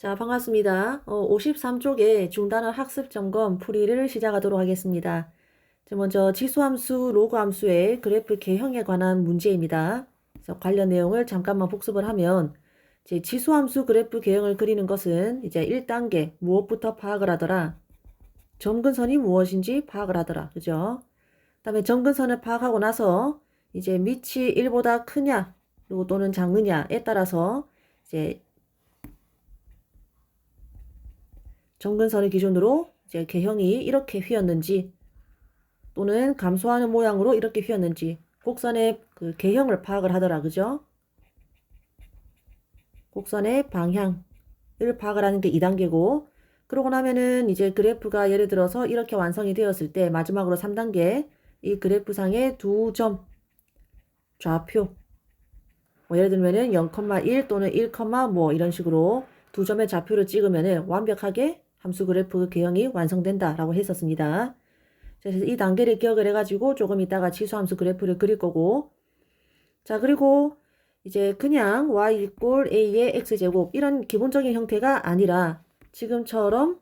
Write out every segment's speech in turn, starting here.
자, 반갑습니다. 53쪽에 중단어 학습 점검 풀이를 시작하도록 하겠습니다. 자, 먼저 지수함수, 로그함수의 그래프 개형에 관한 문제입니다. 그래서 관련 내용을 잠깐만 복습을 하면 이제 지수함수 그래프 개형을 그리는 것은 이제 1단계 무엇부터 파악을 하더라? 점근선이 무엇인지 파악을 하더라. 그죠? 그다음에 점근선을 파악하고 나서 이제 밑이 1보다 크냐, 그리고 또는 작느냐에 따라서 이제 점근선을 기준으로 이제 개형이 이렇게 휘었는지 또는 감소하는 모양으로 이렇게 휘었는지 곡선의 그 개형을 파악을 하더라. 그죠? 곡선의 방향을 파악을 하는 게 2단계고 그러고 나면은 이제 그래프가 예를 들어서 이렇게 완성이 되었을 때 마지막으로 3단계 이 그래프상의 두 점 좌표 예를 들면은 0,1 또는 1, 뭐 이런 식으로 두 점의 좌표를 찍으면은 완벽하게 함수 그래프 개형이 완성된다라고 했었습니다. 그래서 이 단계를 기억을 해가지고 조금 이따가 지수함수 그래프를 그릴 거고 자 그리고 이제 그냥 y 이꼴 a의 x제곱 이런 기본적인 형태가 아니라 지금처럼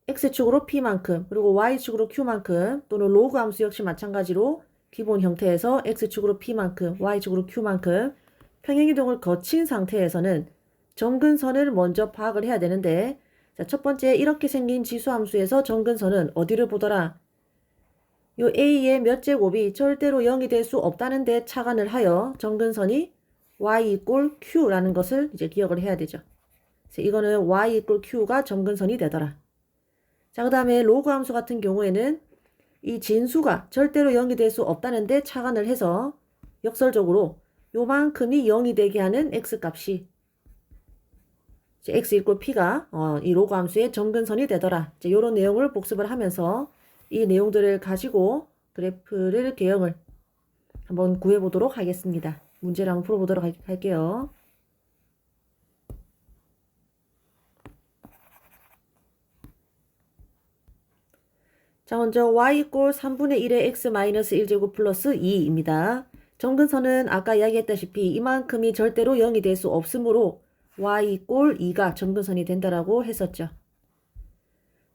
x축으로 p만큼 그리고 y축으로 q만큼 또는 로그 함수 역시 마찬가지로 기본 형태에서 x축으로 p만큼 y축으로 q만큼 평행이동을 거친 상태에서는 점근선을 먼저 파악을 해야 되는데 자, 첫 번째 이렇게 생긴 지수함수에서 점근선은 어디를 보더라? 요 a의 몇 제곱이 절대로 0이 될 수 없다는 데 착안을 하여 점근선이 y 이꼴 q라는 것을 이제 기억을 해야 되죠. 그래서 이거는 y 이꼴 q가 점근선이 되더라. 자, 그 다음에 로그 함수 같은 경우에는 이 진수가 절대로 0이 될 수 없다는 데 착안을 해서 역설적으로 요만큼이 0이 되게 하는 x값이 x 이꼴 p가 이 로그 함수의 점근선이 되더라. 이제 이런 내용을 복습을 하면서 이 내용들을 가지고 그래프를 개형을 한번 구해보도록 하겠습니다. 문제를 한번 풀어보도록 할게요. 자, 먼저 y 이꼴 3분의 1의 x 마이너스 1제곱 플러스 2입니다. 점근선은 아까 이야기했다시피 이만큼이 절대로 0이 될 수 없으므로 y 이꼴 2가 점근선이 된다라고 했었죠.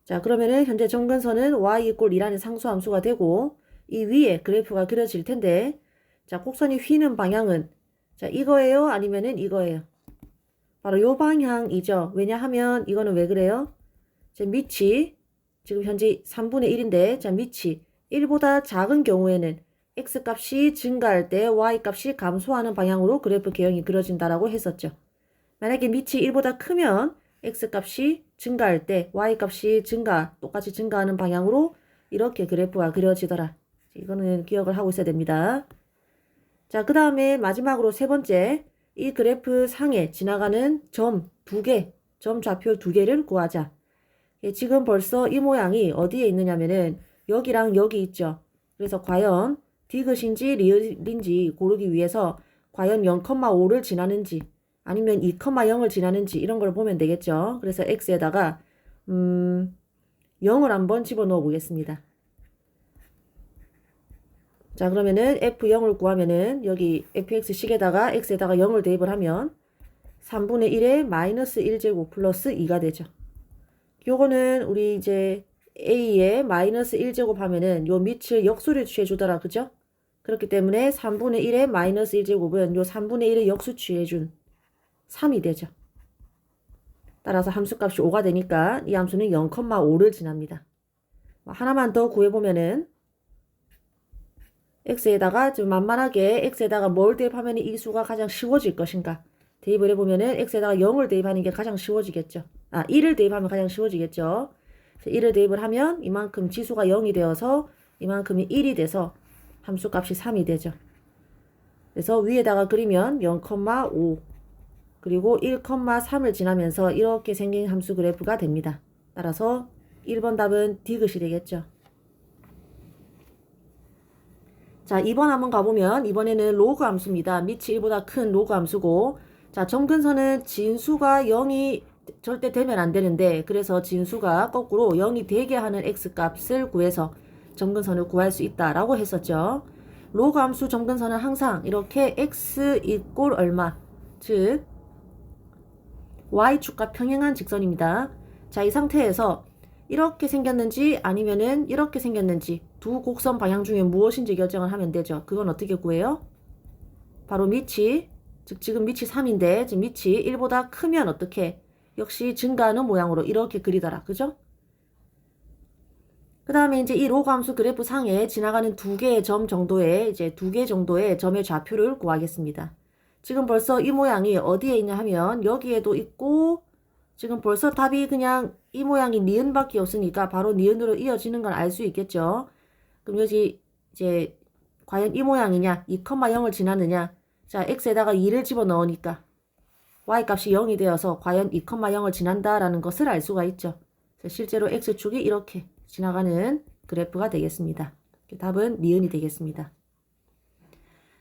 자, 그러면은 현재 점근선은 y 이꼴 2라는 상수함수가 되고 이 위에 그래프가 그려질 텐데 자, 곡선이 휘는 방향은 자, 이거예요? 아니면은 이거예요? 바로 요 방향이죠. 왜냐하면 이거는 왜 그래요? 자, 밑이 지금 현재 3분의 1인데 자, 밑이 1보다 작은 경우에는 x값이 증가할 때 y값이 감소하는 방향으로 그래프 개형이 그려진다라고 했었죠. 만약에 밑이 1보다 크면 x값이 증가할 때 y값이 똑같이 증가하는 방향으로 이렇게 그래프가 그려지더라. 이거는 기억을 하고 있어야 됩니다. 자, 그 다음에 마지막으로 세 번째, 이 그래프 상에 지나가는 점 2개, 점 좌표 2개를 구하자. 지금 벌써 이 모양이 어디에 있느냐면은 여기랑 여기 있죠. 그래서 과연 디귿인지 리을인지 고르기 위해서 과연 0,5를 지나는지 아니면 2,0을 지나는지 이런 걸 보면 되겠죠. 그래서 x에다가 0을 한번 집어넣어 보겠습니다. 자, 그러면은 f0을 구하면은 여기 fx식에다가 x에다가 0을 대입을 하면 3분의 1의 마이너스 1제곱 플러스 2가 되죠. 요거는 우리 이제 a의 마이너스 1제곱 하면은 요 밑을 역수를 취해주더라. 그죠? 그렇기 때문에 3분의 1의 마이너스 1제곱은 요 3분의 1의 역수 취해준 3이 되죠. 따라서 함수값이 5가 되니까 이 함수는 0,5를 지납니다. 하나만 더 구해보면은 x에다가 좀 만만하게 x에다가 뭘 대입하면 이 수가 가장 쉬워질 것인가 대입을 해보면은 x에다가 0을 대입하는 게 가장 쉬워지겠죠. 1을 대입하면 가장 쉬워지겠죠. 1을 대입을 하면 이만큼 지수가 0이 되어서 이만큼이 1이 돼서 함수값이 3이 되죠. 그래서 위에다가 그리면 0,5 그리고 1,3을 지나면서 이렇게 생긴 함수 그래프가 됩니다. 따라서 1번 답은 디귿이 되겠죠. 자, 2번 한번 가보면 이번에는 로그 함수입니다. 밑이 1보다 큰 로그 함수고 자, 점근선은 진수가 0이 절대 되면 안 되는데 그래서 진수가 거꾸로 0이 되게 하는 x값을 구해서 점근선을 구할 수 있다라고 했었죠. 로그 함수 점근선은 항상 이렇게 x 이꼴 얼마 즉 y축과 평행한 직선입니다. 자, 이 상태에서 이렇게 생겼는지 아니면은 이렇게 생겼는지 두 곡선 방향 중에 무엇인지 결정을 하면 되죠. 그건 어떻게 구해요? 바로 밑이, 즉 지금 밑이 3인데 지금 밑이 1보다 크면 어떻게? 역시 증가하는 모양으로 이렇게 그리더라. 그죠? 그 다음에 이제 이 로그함수 그래프 상에 지나가는 두 개의 점 정도의 이제 두 개 정도의 점의 좌표를 구하겠습니다. 지금 벌써 이 모양이 어디에 있냐 하면 여기에도 있고 지금 벌써 답이 그냥 이 모양이 니은밖에 없으니까 바로 니은으로 이어지는 걸 알 수 있겠죠. 그럼 여기 이제 과연 이 모양이냐 2,0을 지났느냐. 자, x에다가 2를 집어넣으니까 y값이 0이 되어서 과연 2,0을 지난다라는 것을 알 수가 있죠. 실제로 x축이 이렇게 지나가는 그래프가 되겠습니다. 답은 니은이 되겠습니다.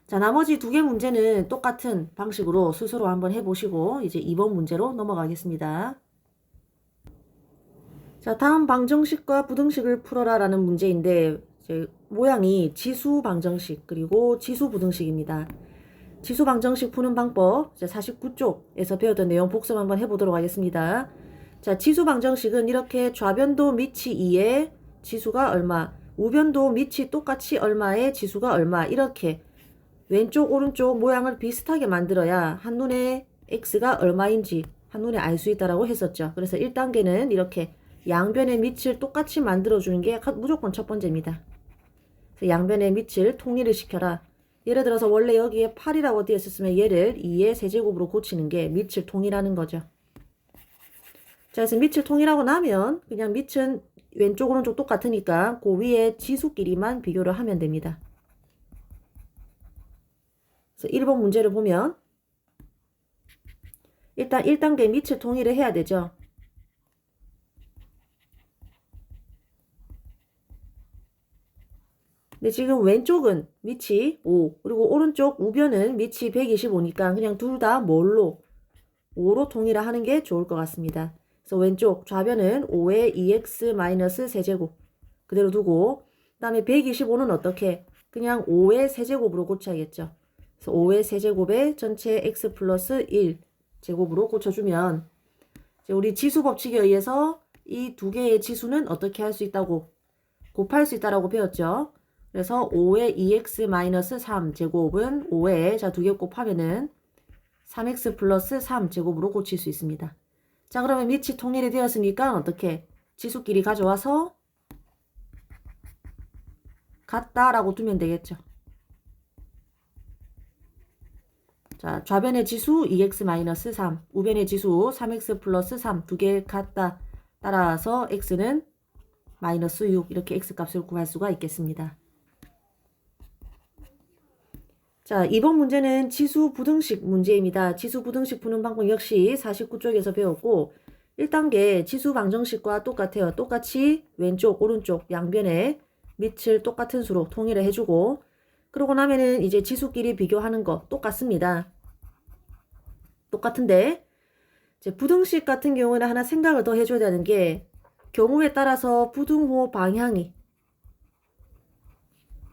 자, 나머지 두 개 문제는 똑같은 방식으로 스스로 한번 해보시고 이제 2번 문제로 넘어가겠습니다. 자, 다음 방정식과 부등식을 풀어라 라는 문제인데 이제 모양이 지수 방정식 그리고 지수 부등식입니다. 지수 방정식 푸는 방법 49쪽에서 배웠던 내용 복습 한번 해보도록 하겠습니다. 자, 지수 방정식은 이렇게 좌변도 밑이 2에 지수가 얼마, 우변도 밑이 똑같이 얼마에 지수가 얼마 이렇게 왼쪽 오른쪽 모양을 비슷하게 만들어야 한눈에 x가 얼마인지 한눈에 알 수 있다라고 했었죠. 그래서 1단계는 이렇게 양변의 밑을 똑같이 만들어주는 게 무조건 첫 번째입니다. 그래서 양변의 밑을 통일을 시켜라. 예를 들어서 원래 여기에 8이라고 되어 있었으면 얘를 2의 세제곱으로 고치는 게 밑을 통일하는 거죠. 자, 그래서 밑을 통일하고 나면 그냥 밑은 왼쪽 오른쪽 똑같으니까 그 위에 지수끼리만 비교를 하면 됩니다. 그래서 1번 문제를 보면 일단 1단계 밑을 통일을 해야 되죠. 근데 지금 왼쪽은 밑이 5 그리고 오른쪽 우변은 밑이 125니까 그냥 둘 다 뭘로? 5로 통일을 하는 게 좋을 것 같습니다. 그래서 왼쪽 좌변은 5의 2x 세제곱 그대로 두고 그 다음에 125는 어떻게? 그냥 5의 세제곱으로 고쳐야겠죠. 그래서 5의 세제곱에 전체 x 플러스 1 제곱으로 고쳐주면 이제 우리 지수 법칙에 의해서 이 두 개의 지수는 어떻게 할 수 있다고? 곱할 수 있다라고 배웠죠. 그래서 5의 2x 3 제곱은 5에 자 두 개 곱하면은 3x 플러스 3 제곱으로 고칠 수 있습니다. 자, 그러면 밑이 통일이 되었으니까 어떻게? 지수끼리 가져와서 같다라고 두면 되겠죠. 자, 좌변의 지수 2x 3, 우변의 지수 3x 플러스 3 두 개 같다. 따라서 x는 마이너스 6 이렇게 x값을 구할 수가 있겠습니다. 자, 2번 문제는 지수 부등식 문제입니다. 지수 부등식 푸는 방법 역시 49쪽에서 배웠고 1단계 지수 방정식과 똑같아요. 똑같이 왼쪽 오른쪽 양변에 밑을 똑같은 수로 통일을 해주고 그러고 나면은 이제 지수끼리 비교하는 거 똑같습니다. 똑같은데 이제 부등식 같은 경우는 하나 생각을 더 해줘야 되는 게 경우에 따라서 부등호 방향이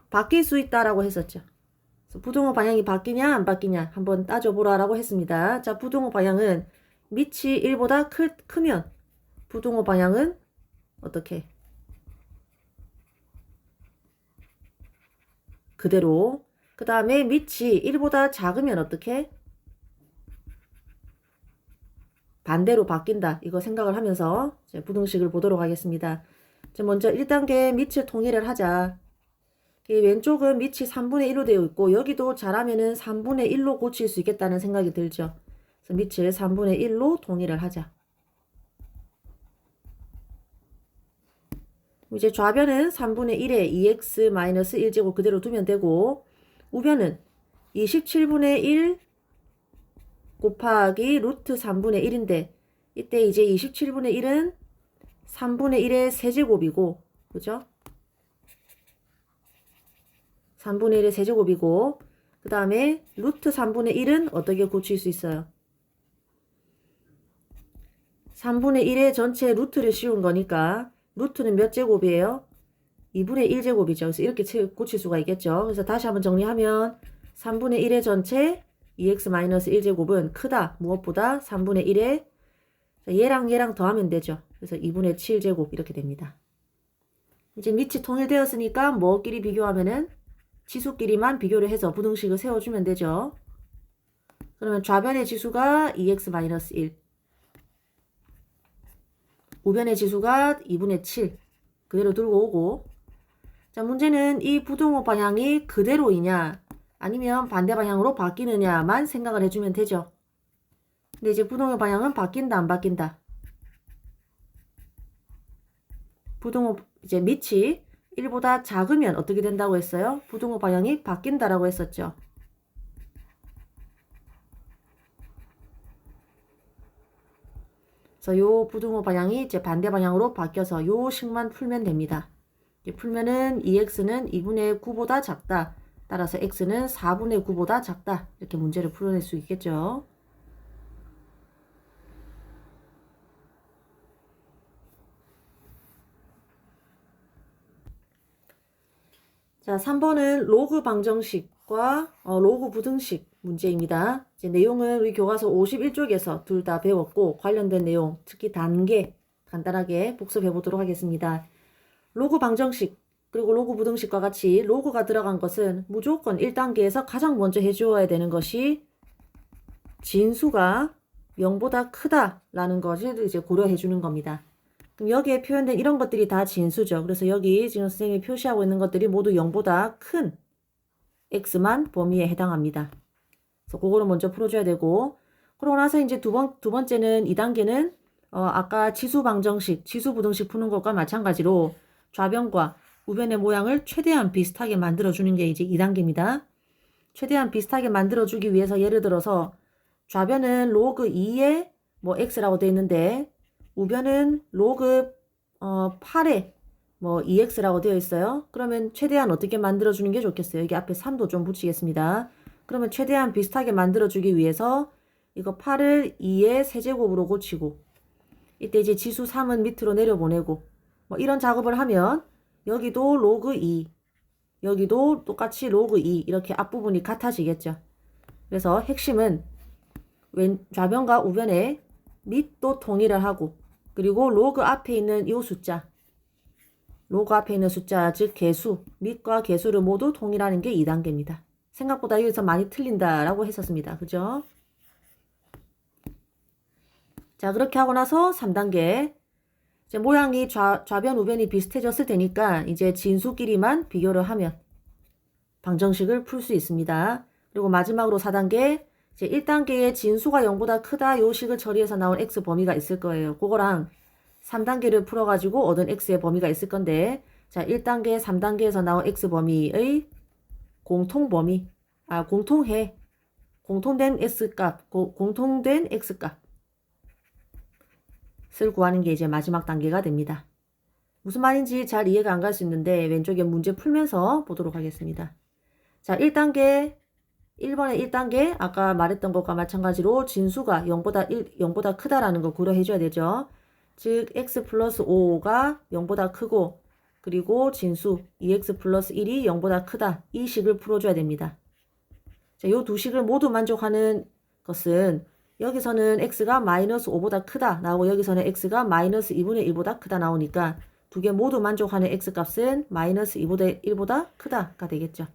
바뀔 수 있다라고 했었죠. 부등호 방향이 바뀌냐 안 바뀌냐 한번 따져보라 라고 했습니다. 자, 부등호 방향은 밑이 1보다 크면 부등호 방향은 어떻게? 그대로. 그 다음에 밑이 1보다 작으면 어떻게? 반대로 바뀐다. 이거 생각을 하면서 이제 부등식을 보도록 하겠습니다. 자, 먼저 1단계 밑을 통일을 하자. 왼쪽은 밑이 3분의 1로 되어 있고 여기도 잘하면은 3분의 1로 고칠 수 있겠다는 생각이 들죠. 그래서 밑을 3분의 1로 통일을 하자. 이제 좌변은 3분의 1에 2x 1제곱 그대로 두면 되고 우변은 27분의 1 곱하기 루트 3분의 1인데 이때 이제 27분의 1은 3분의 1의 세제곱이고 그죠? 3분의 1의 세제곱이고 그 다음에 루트 3분의 1은 어떻게 고칠 수 있어요? 3분의 1의 전체 루트를 씌운 거니까 루트는 몇 제곱이에요? 2분의 1제곱이죠. 그래서 이렇게 고칠 수가 있겠죠. 그래서 다시 한번 정리하면 3분의 1의 전체 2x 1제곱은 크다. 무엇보다 3분의 1의 자, 얘랑 얘랑 더하면 되죠. 그래서 2분의 7제곱 이렇게 됩니다. 이제 밑이 통일되었으니까 뭐끼리 비교하면은 지수끼리만 비교를 해서 부등식을 세워주면 되죠. 그러면 좌변의 지수가 2x-1, 우변의 지수가 2분의 7 그대로 들고 오고, 자, 문제는 이 부등호 방향이 그대로이냐 아니면 반대 방향으로 바뀌느냐만 생각을 해주면 되죠. 근데 이제 부등호 방향은 바뀐다 안 바뀐다. 부등호 이제 밑이 1보다 작으면 어떻게 된다고 했어요? 부등호 방향이 바뀐다라고 했었죠. 그래서 요 부등호 방향이 이제 반대 방향으로 바뀌어서 요 식만 풀면 됩니다. 풀면은 2x는 2분의 9보다 작다. 따라서 x는 4분의 9보다 작다. 이렇게 문제를 풀어낼 수 있겠죠. 자, 3번은 로그 방정식과 로그 부등식 문제입니다. 이제 내용은 우리 교과서 51쪽에서 둘 다 배웠고 관련된 내용, 특히 단계 간단하게 복습해 보도록 하겠습니다. 로그 방정식 그리고 로그 부등식과 같이 로그가 들어간 것은 무조건 1단계에서 가장 먼저 해주어야 되는 것이 진수가 0보다 크다라는 것을 이제 고려해 주는 겁니다. 그럼 여기에 표현된 이런 것들이 다 진수죠. 그래서 여기 지금 선생님이 표시하고 있는 것들이 모두 0보다 큰 x만 범위에 해당합니다. 그래서 그거를 먼저 풀어줘야 되고, 그러고 나서 이제 두 번째는 2단계는 아까 지수 방정식, 지수 부등식 푸는 것과 마찬가지로 좌변과 우변의 모양을 최대한 비슷하게 만들어주는 게 이제 2단계입니다. 최대한 비슷하게 만들어주기 위해서 예를 들어서 좌변은 로그 2에 뭐 x라고 되어 있는데 우변은 로그 8에 뭐 2x라고 되어 있어요. 그러면 최대한 어떻게 만들어주는 게 좋겠어요? 여기 앞에 3도 좀 붙이겠습니다. 그러면 최대한 비슷하게 만들어주기 위해서 이거 8을 2의 세제곱으로 고치고, 이때 이제 지수 3은 밑으로 내려보내고, 뭐 이런 작업을 하면 여기도 로그 2, 여기도 똑같이 로그 2 이렇게 앞부분이 같아지겠죠. 그래서 핵심은 좌변과 우변의 밑도 통일을 하고, 그리고 로그 앞에 있는 이 숫자, 로그 앞에 있는 숫자, 즉 개수, 밑과 개수를 모두 통일하는 게 2단계입니다. 생각보다 여기서 많이 틀린다라고 했었습니다. 그죠? 자, 그렇게 하고 나서 3단계. 이제 모양이 좌변, 우변이 비슷해졌을 테니까 이제 진수끼리만 비교를 하면 방정식을 풀 수 있습니다. 그리고 마지막으로 4단계. 이제 1단계에 진수가 0보다 크다 요 식을 처리해서 나온 x 범위가 있을 거예요. 그거랑 3단계를 풀어가지고 얻은 x의 범위가 있을 건데, 자, 1단계, 3단계에서 나온 x 범위의 공통범위, 공통된 x값, 공통된 x값을 구하는 게 이제 마지막 단계가 됩니다. 무슨 말인지 잘 이해가 안 갈 수 있는데 왼쪽에 문제 풀면서 보도록 하겠습니다. 자, 1단계, 1번의 1단계 아까 말했던 것과 마찬가지로 진수가 0보다 크다라는 거 고려해 줘야 되죠. 즉 x 플러스 5가 0보다 크고, 그리고 진수 2x 플러스 1이 0보다 크다. 이 식을 풀어줘야 됩니다. 자, 요 두 식을 모두 만족하는 것은 여기서는 x가 마이너스 5보다 크다 나오고 여기서는 x가 마이너스 2분의 1보다 크다 나오니까 두 개 모두 만족하는 x값은 마이너스 2분의 1보다 크다가 되겠죠.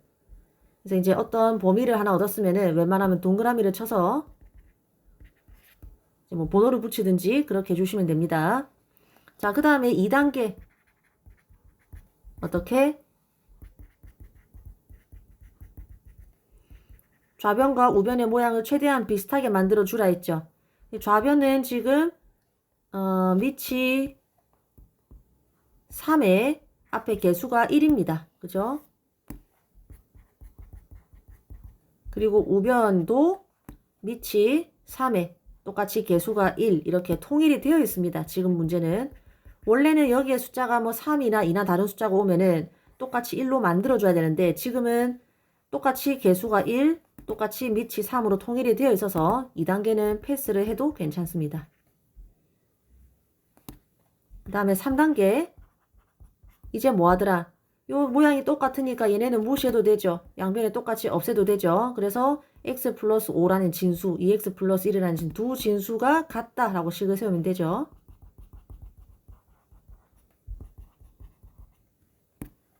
그래서 이제 어떤 범위를 하나 얻었으면은 웬만하면 동그라미를 쳐서 뭐 번호를 붙이든지 그렇게 해주시면 됩니다. 자, 그 다음에 2단계. 어떻게? 좌변과 우변의 모양을 최대한 비슷하게 만들어 주라 했죠. 좌변은 지금 밑이 3에 앞에 개수가 1입니다. 그죠? 그리고 우변도 밑이 3에 똑같이 개수가 1 이렇게 통일이 되어 있습니다. 지금 문제는 원래는 여기에 숫자가 뭐 3이나 2나 다른 숫자가 오면은 똑같이 1로 만들어줘야 되는데 지금은 똑같이 개수가 1, 똑같이 밑이 3으로 통일이 되어 있어서 2단계는 패스를 해도 괜찮습니다. 그 다음에 3단계. 이제 뭐 하더라? 요 모양이 똑같으니까 얘네는 무시해도 되죠. 양변에 똑같이 없애도 되죠. 그래서 x 플러스 5라는 진수, 2x 플러스 1이라는 두 진수가 같다라고 식을 세우면 되죠.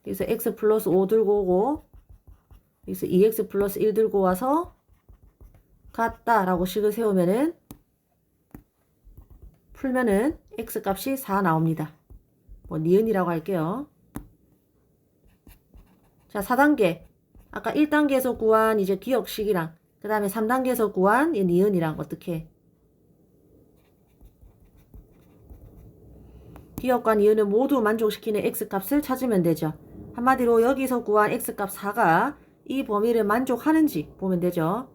여기서 x 플러스 5 들고 오고 여기서 2x 플러스 1 들고 와서 같다라고 식을 세우면은 풀면은 x 값이 4 나옵니다. 뭐 니은이라고 할게요. 자, 4단계. 아까 1단계에서 구한 이제 기억식이랑 그 다음에 3단계에서 구한 이 니은이랑 어떻게 기억과 니은을 모두 만족시키는 x값을 찾으면 되죠. 한마디로 여기서 구한 x값 4가 이 범위를 만족하는지 보면 되죠.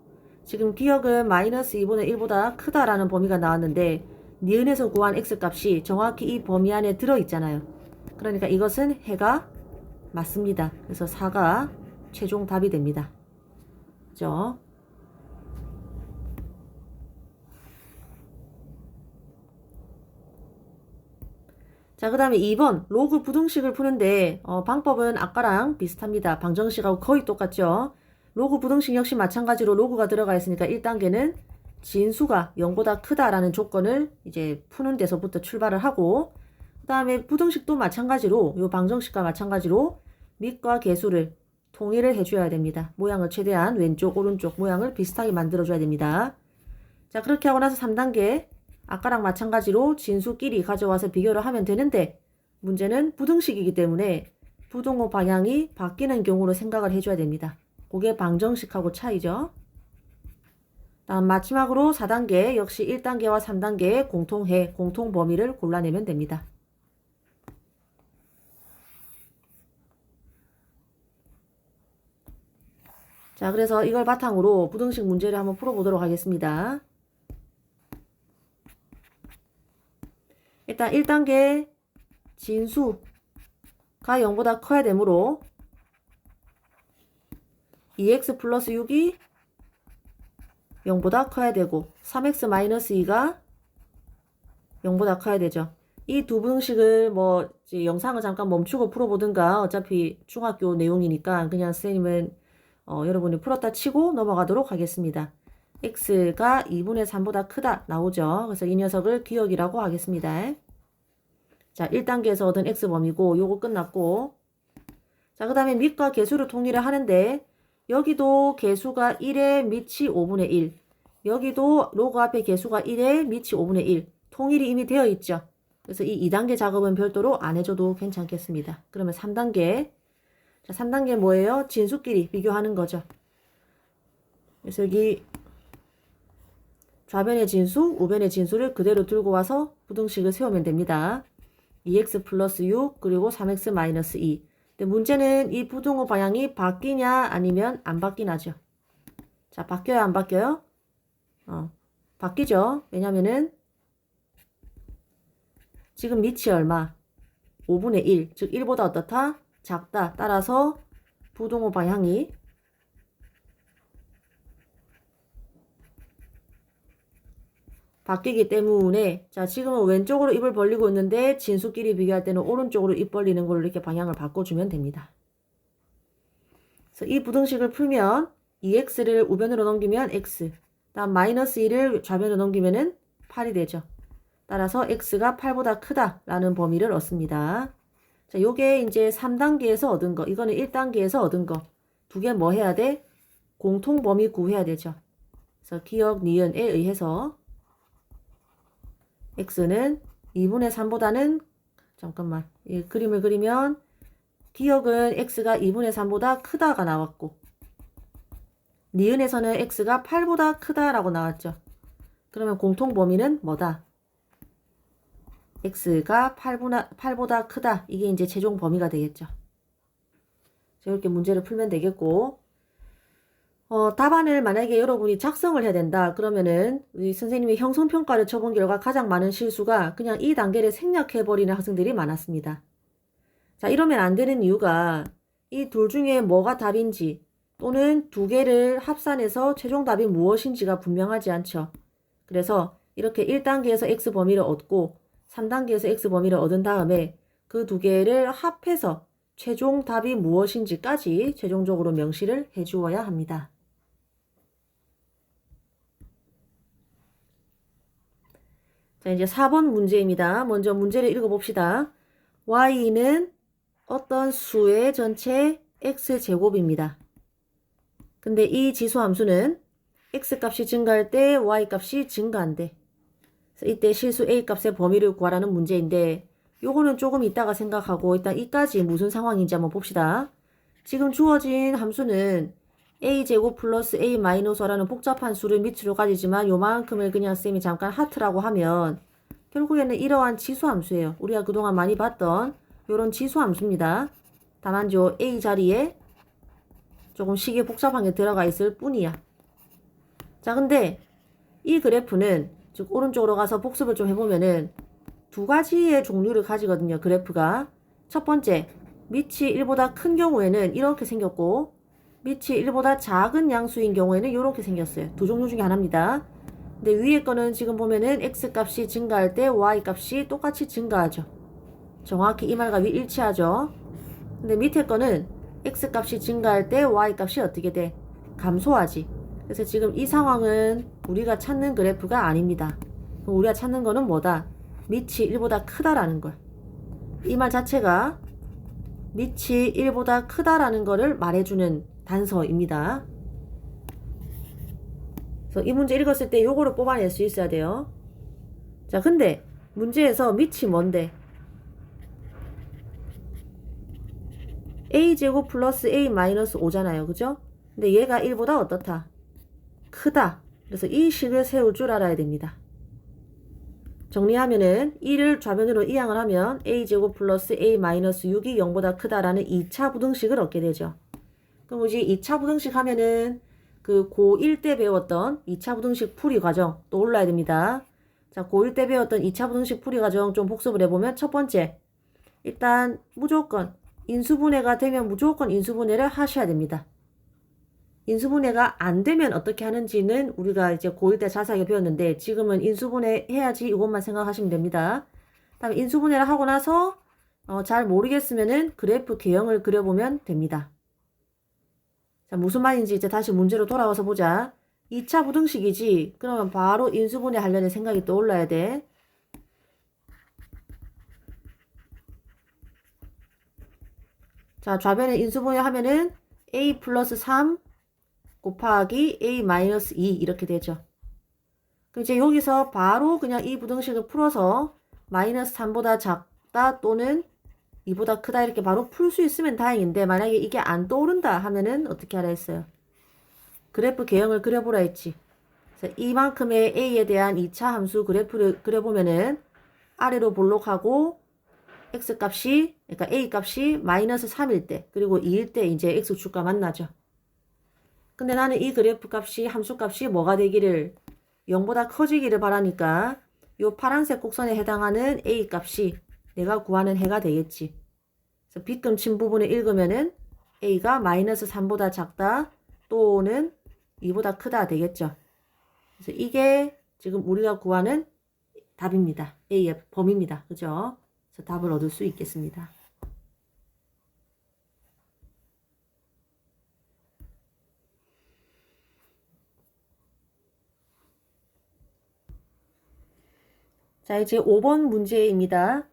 지금 기억은 마이너스 2분의 1보다 크다라는 범위가 나왔는데 니은에서 구한 x값이 정확히 이 범위 안에 들어있잖아요. 그러니까 이것은 해가 맞습니다. 그래서 4가 최종 답이 됩니다. 그죠? 자, 그 다음에 2번 로그 부등식을 푸는데 방법은 아까랑 비슷합니다. 방정식하고 거의 똑같죠. 로그 부등식 역시 마찬가지로 로그가 들어가 있으니까 1단계는 진수가 0보다 크다라는 조건을 이제 푸는 데서부터 출발을 하고 그 다음에 부등식도 마찬가지로 요 방정식과 마찬가지로 밑과 개수를 통일을 해줘야 됩니다. 모양을 최대한 왼쪽 오른쪽 모양을 비슷하게 만들어줘야 됩니다. 자, 그렇게 하고 나서 3단계 아까랑 마찬가지로 진수끼리 가져와서 비교를 하면 되는데 문제는 부등식이기 때문에 부등호 방향이 바뀌는 경우로 생각을 해줘야 됩니다. 그게 방정식하고 차이죠. 다음 마지막으로 4단계 역시 1단계와 3단계의 공통해, 공통 범위를 골라내면 됩니다. 자, 그래서 이걸 바탕으로 부등식 문제를 한번 풀어보도록 하겠습니다. 일단 1단계 진수가 0보다 커야 되므로 2x 플러스 6이 0보다 커야 되고 3x 마이너스 2가 0보다 커야 되죠. 이 두 부등식을 뭐 영상을 잠깐 멈추고 풀어보든가 어차피 중학교 내용이니까 그냥 선생님은 여러분이 풀었다 치고 넘어가도록 하겠습니다. x가 2분의 3보다 크다 나오죠. 그래서 이 녀석을 기억이라고 하겠습니다. 자, 1단계에서 얻은 x범위고 요거 끝났고 자, 그 다음에 밑과 개수를 통일을 하는데 여기도 개수가 1에 밑이 5분의 1 여기도 로그 앞에 개수가 1에 밑이 5분의 1 통일이 이미 되어 있죠. 그래서 이 2단계 작업은 별도로 안 해줘도 괜찮겠습니다. 그러면 3단계 자, 3단계 뭐예요? 진수끼리 비교하는 거죠. 그래서 여기 좌변의 진수, 우변의 진수를 그대로 들고 와서 부등식을 세우면 됩니다. 2x 플러스 6 그리고 3x 마이너스 2 근데 문제는 이 부등호 방향이 바뀌냐 아니면 안 바뀌나죠. 자, 바뀌어요 안 바뀌어요? 바뀌죠. 왜냐면은 지금 밑이 얼마? 5분의 1, 즉 1보다 어떻다? 작다. 따라서 부등호 방향이 바뀌기 때문에 자, 지금은 왼쪽으로 입을 벌리고 있는데 진수끼리 비교할 때는 오른쪽으로 입 벌리는 걸로 이렇게 방향을 바꿔주면 됩니다. 그래서 이 부등식을 풀면 2x를 우변으로 넘기면 x 다음 마이너스 1을 좌변으로 넘기면은 8이 되죠. 따라서 x가 8보다 크다라는 범위를 얻습니다. 자, 요게 이제 3단계에서 얻은 거, 이거는 1단계에서 얻은 거. 두 개 뭐 해야 돼? 공통 범위 구해야 되죠. 그래서 기억 니은에 의해서 x는 2분의 3보다는 잠깐만 이 그림을 그리면 기억은 x가 2분의 3보다 크다가 나왔고 니은에서는 x가 8보다 크다라고 나왔죠. 그러면 공통 범위는 뭐다? x가 8보다 크다. 이게 이제 최종 범위가 되겠죠. 자, 이렇게 문제를 풀면 되겠고 답안을 만약에 여러분이 작성을 해야 된다. 그러면은 우리 선생님이 형성평가를 쳐본 결과 가장 많은 실수가 그냥 이 단계를 생략해버리는 학생들이 많았습니다. 자, 이러면 안 되는 이유가 이 둘 중에 뭐가 답인지 또는 두 개를 합산해서 최종 답이 무엇인지가 분명하지 않죠. 그래서 이렇게 1단계에서 x범위를 얻고 3단계에서 x범위를 얻은 다음에 그 두 개를 합해서 최종 답이 무엇인지까지 최종적으로 명시를 해 주어야 합니다. 자, 이제 4번 문제입니다. 먼저 문제를 읽어봅시다. y는 어떤 수의 전체 x제곱입니다. 근데 이 지수함수는 x값이 증가할 때 y값이 증가한대. 그래서 이때 실수 a값의 범위를 구하라는 문제인데 요거는 조금 이따가 생각하고 일단 이까지 무슨 상황인지 한번 봅시다. 지금 주어진 함수는 a제곱 플러스 a 마이너스 5라는 복잡한 수를 밑으로 가지지만 요만큼을 그냥 쌤이 잠깐 하트라고 하면 결국에는 이러한 지수함수예요. 우리가 그동안 많이 봤던 요런 지수함수입니다. 다만 요 a 자리에 조금 식이 복잡한 게 들어가 있을 뿐이야. 자, 근데 이 그래프는 즉 오른쪽으로 가서 복습을 좀 해보면은 두 가지의 종류를 가지거든요. 그래프가. 첫 번째, 밑이 1보다 큰 경우에는 이렇게 생겼고 밑이 1보다 작은 양수인 경우에는 이렇게 생겼어요. 두 종류 중에 하나입니다. 근데 위에 거는 지금 보면은 x값이 증가할 때 y값이 똑같이 증가하죠. 정확히 이 말과 위 일치하죠. 근데 밑에 거는 x값이 증가할 때 y값이 어떻게 돼? 감소하지. 그래서 지금 이 상황은 우리가 찾는 그래프가 아닙니다. 그럼 우리가 찾는 거는 뭐다? 밑이 1보다 크다라는 거야. 이 말 자체가 밑이 1보다 크다라는 거를 말해주는 단서입니다. 그래서 이 문제 읽었을 때 요거를 뽑아낼 수 있어야 돼요. 자, 근데 문제에서 밑이 뭔데? a제곱 플러스 a 마이너스 5잖아요. 그죠? 근데 얘가 1보다 어떻다? 크다. 그래서 이 식을 세울 줄 알아야 됩니다. 정리하면은 1을 좌변으로 이항을 하면 a제곱 플러스 a 마이너스 6이 0보다 크다라는 2차 부등식을 얻게 되죠. 그럼 이제 2차 부등식 하면은 그 고1 때 배웠던 2차 부등식 풀이 과정 떠올라야 됩니다. 자, 고1 때 배웠던 2차 부등식 풀이 과정 좀 복습을 해보면 첫 번째, 일단 무조건 인수분해가 되면 무조건 인수분해를 하셔야 됩니다. 인수분해가 안 되면 어떻게 하는지는 우리가 이제 고1 때 자세하게 배웠는데 지금은 인수분해 해야지 이것만 생각하시면 됩니다. 다음에 인수분해를 하고 나서 잘 모르겠으면은 그래프 개형을 그려보면 됩니다. 자, 무슨 말인지 이제 다시 문제로 돌아와서 보자. 2차 부등식이지. 그러면 바로 인수분해 하려는 생각이 떠올라야 돼. 자, 좌변에 인수분해 하면은 a 플러스 3 곱하기 a 마이너스 2 이렇게 되죠. 그럼 이제 여기서 바로 그냥 이 부등식을 풀어서 마이너스 3보다 작다 또는 2보다 크다 이렇게 바로 풀 수 있으면 다행인데 만약에 이게 안 떠오른다 하면은 어떻게 하라 했어요? 그래프 개형을 그려보라 했지. 그래서 이만큼의 a에 대한 2차 함수 그래프를 그려보면은 아래로 볼록하고 x값이 그러니까 a값이 마이너스 3일 때 그리고 2일 때 이제 x축과 만나죠. 근데 나는 이 그래프 값이 함수 값이 뭐가 되기를 0보다 커지기를 바라니까 요 파란색 곡선에 해당하는 a 값이 내가 구하는 해가 되겠지. 그래서 빗금친 부분을 읽으면은 a가 마이너스 3보다 작다 또는 2보다 크다 되겠죠. 그래서 이게 지금 우리가 구하는 답입니다. a의 범위입니다. 그죠? 그래서 답을 얻을 수 있겠습니다. 자, 이제 5번 문제입니다.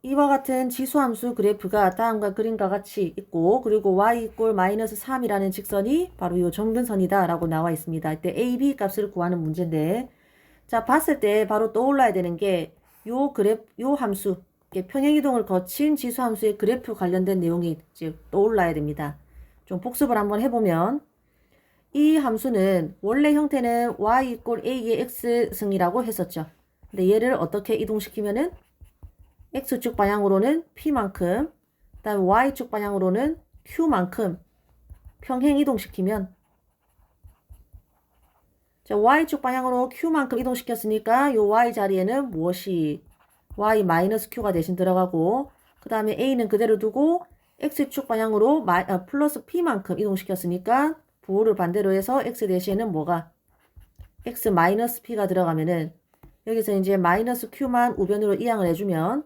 이와 같은 지수함수 그래프가 다음과 그림과 같이 있고 그리고 y 이꼴 마이너스 3이라는 직선이 바로 이 점근선이다 라고 나와 있습니다. 이때 a, b 값을 구하는 문제인데 자, 봤을 때 바로 떠올라야 되는 게 요 함수 평행이동을 거친 지수함수의 그래프 관련된 내용이 이제 떠올라야 됩니다. 좀 복습을 한번 해보면 이 함수는 원래 형태는 y 이꼴 a의 x승이라고 했었죠. 근데 얘를 어떻게 이동시키면은 x축 방향으로는 p만큼 그 다음에 y축 방향으로는 q만큼 평행 이동시키면 자, y축 방향으로 q만큼 이동시켰으니까 요 y 자리에는 무엇이 y-q가 대신 들어가고 그 다음에 a는 그대로 두고 x축 방향으로 플러스 p만큼 이동시켰으니까 부호를 반대로 해서 x 대신에는 뭐가 x-p가 들어가면은 여기서 이제 마이너스 q만 우변으로 이항을 해주면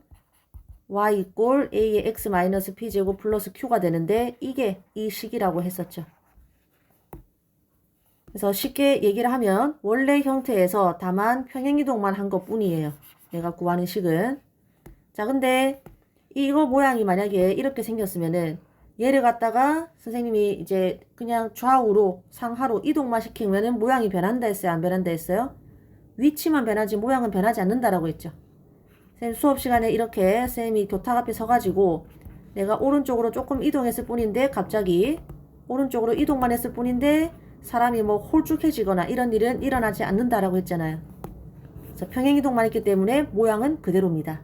y 이꼴 a의 x 마이너스 p제곱 플러스 q가 되는데 이게 이 식이라고 했었죠. 그래서 쉽게 얘기를 하면 원래 형태에서 다만 평행이동만 한 것뿐이에요. 내가 구하는 식은. 자, 근데 이거 모양이 만약에 이렇게 생겼으면은 얘를 갖다가 선생님이 이제 그냥 좌우로 상하로 이동만 시키면은 모양이 변한다 했어요? 안 변한다 했어요? 위치만 변하지 모양은 변하지 않는다라고 했죠. 선생님 수업 시간에 이렇게 선생님이 교탁 앞에 서가지고 내가 오른쪽으로 조금 이동했을 뿐인데 갑자기 오른쪽으로 이동만 했을 뿐인데 사람이 뭐 홀쭉해지거나 이런 일은 일어나지 않는다라고 했잖아요. 그래서 평행이동만 했기 때문에 모양은 그대로입니다.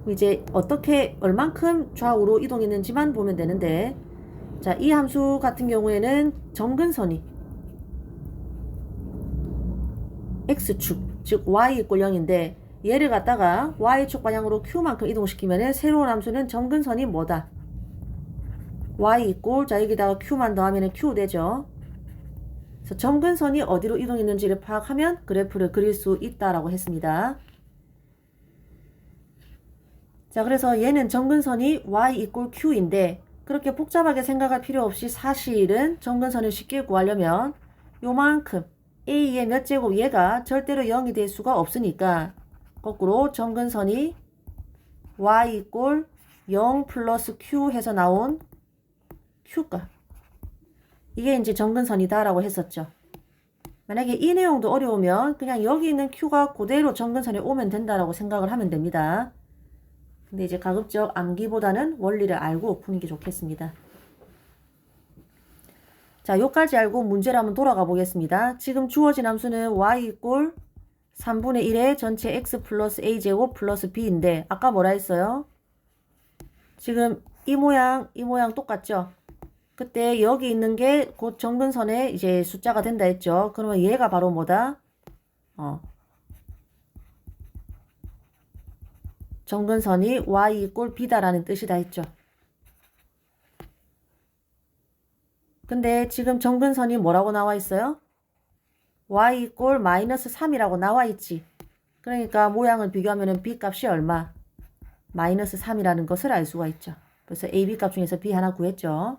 이제 어떻게 얼만큼 좌우로 이동했는지만 보면 되는데, 자, 이 함수 같은 경우에는 점근선이 x축, 즉 y 이꼴 0인데 얘를 갖다가 y축 방향으로 q만큼 이동시키면 새로운 함수는 점근선이 뭐다? y 이꼴, 자 여기다가 q만 더하면 q 되죠. 그래서 점근선이 어디로 이동했는지를 파악하면 그래프를 그릴 수 있다라고 했습니다. 자, 그래서 얘는 점근선이 y 이꼴 q인데 그렇게 복잡하게 생각할 필요 없이 사실은 점근선을 쉽게 구하려면 요만큼 a의 몇 제곱 얘가 절대로 0이 될 수가 없으니까 거꾸로 점근선이 y 이꼴 0 플러스 q 해서 나온 q값, 이게 이제 점근선이다 라고 했었죠. 만약에 이 내용도 어려우면 그냥 여기 있는 q가 그대로 점근선에 오면 된다라고 생각을 하면 됩니다. 근데 이제 가급적 암기보다는 원리를 알고 푸는 게 좋겠습니다. 자, 요까지 알고 문제를 한번 돌아가 보겠습니다. 지금 주어진 함수는 y 이꼴 3분의 1의 전체 x 플러스 a제곱 플러스 b인데 아까 뭐라 했어요? 지금 이 모양 똑같죠? 그때 여기 있는 게 곧 점근선에 이제 숫자가 된다 했죠? 그러면 얘가 바로 뭐다? 점근선이 y 이꼴 b다라는 뜻이다 했죠. 근데 지금 점근선이 뭐라고 나와 있어요? y 이꼴 마이너스 3이라고 나와 있지. 그러니까 모양을 비교하면 b 값이 얼마? 마이너스 3이라는 것을 알 수가 있죠. 그래서 a, b 값 중에서 b 하나 구했죠.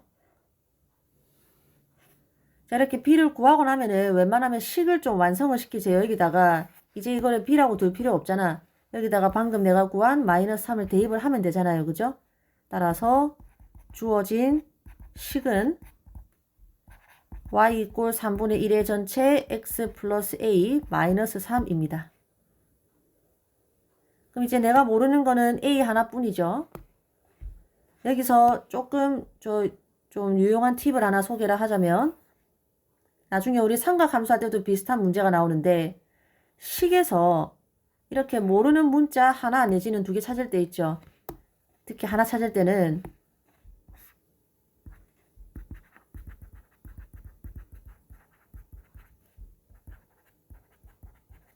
자, 이렇게 b를 구하고 나면은 웬만하면 식을 좀 완성을 시키세요. 여기다가 이제 이거를 b라고 둘 필요 없잖아. 여기다가 방금 내가 구한 마이너스 3을 대입을 하면 되잖아요. 그죠? 따라서 주어진 식은 y 이꼴 3분의 1의 전체 x 플러스 a 마이너스 3입니다. 그럼 이제 내가 모르는 거는 a 하나뿐이죠. 여기서 조금 좀 유용한 팁을 하나 소개를 하자면 나중에 우리 삼각함수할 때도 비슷한 문제가 나오는데 식에서 이렇게 모르는 문자 하나 내지는 두 개 찾을 때 있죠. 특히 하나 찾을 때는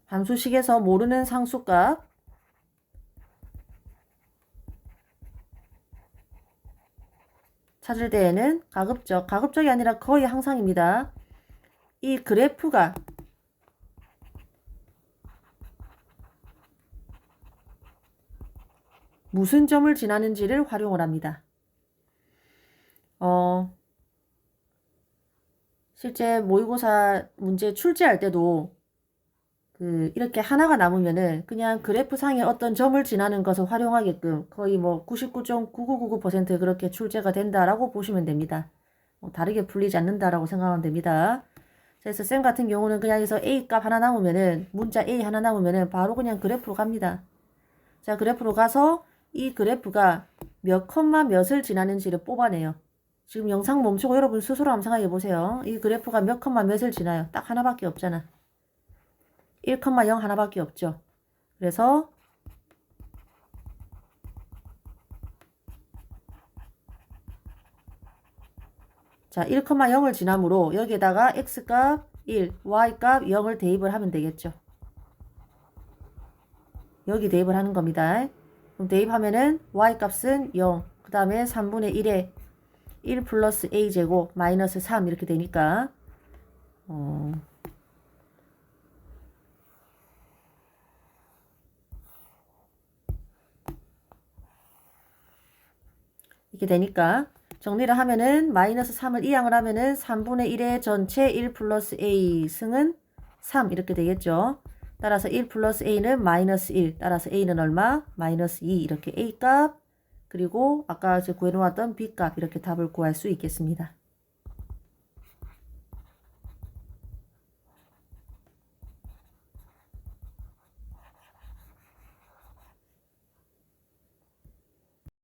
함수식에서 모르는 상수값 찾을 때에는 가급적이 아니라 거의 항상입니다. 이 그래프가 무슨 점을 지나는지를 활용을 합니다. 실제 모의고사 문제 출제할 때도 이렇게 하나가 남으면은 그냥 그래프 상에 어떤 점을 지나는 것을 활용하게끔 거의 뭐 99.9999% 그렇게 출제가 된다라고 보시면 됩니다. 다르게 풀리지 않는다라고 생각하면 됩니다. 그래서 쌤 같은 경우는 그냥 여기서 A 값 하나 남으면은 문자 A 하나 남으면은 바로 그냥 그래프로 갑니다. 자, 그래프로 가서 이 그래프가 몇 컴마 몇을 지나는지를 뽑아내요. 지금 영상 멈추고 여러분 스스로 한번 생각해 보세요. 이 그래프가 몇 컴마 몇을 지나요? 딱 하나밖에 없잖아. 1,0 하나밖에 없죠. 그래서 자, 1,0을 지나므로 여기에다가 x값 1, y값 0을 대입을 하면 되겠죠. 여기 대입을 하는 겁니다. 그럼 대입하면은 y값은 0, 그 다음에 3분의 1에 1 플러스 a제곱 마이너스 3 이렇게 되니까 이렇게 되니까 정리를 하면은 마이너스 3을 이항을 하면은 3분의 1의 전체 1 플러스 A 승은 3 이렇게 되겠죠. 따라서 1 플러스 A는 마이너스 1. 따라서 A는 얼마? 마이너스 2. 이렇게 A 값 그리고 아까 구해놓았던 B 값 이렇게 답을 구할 수 있겠습니다.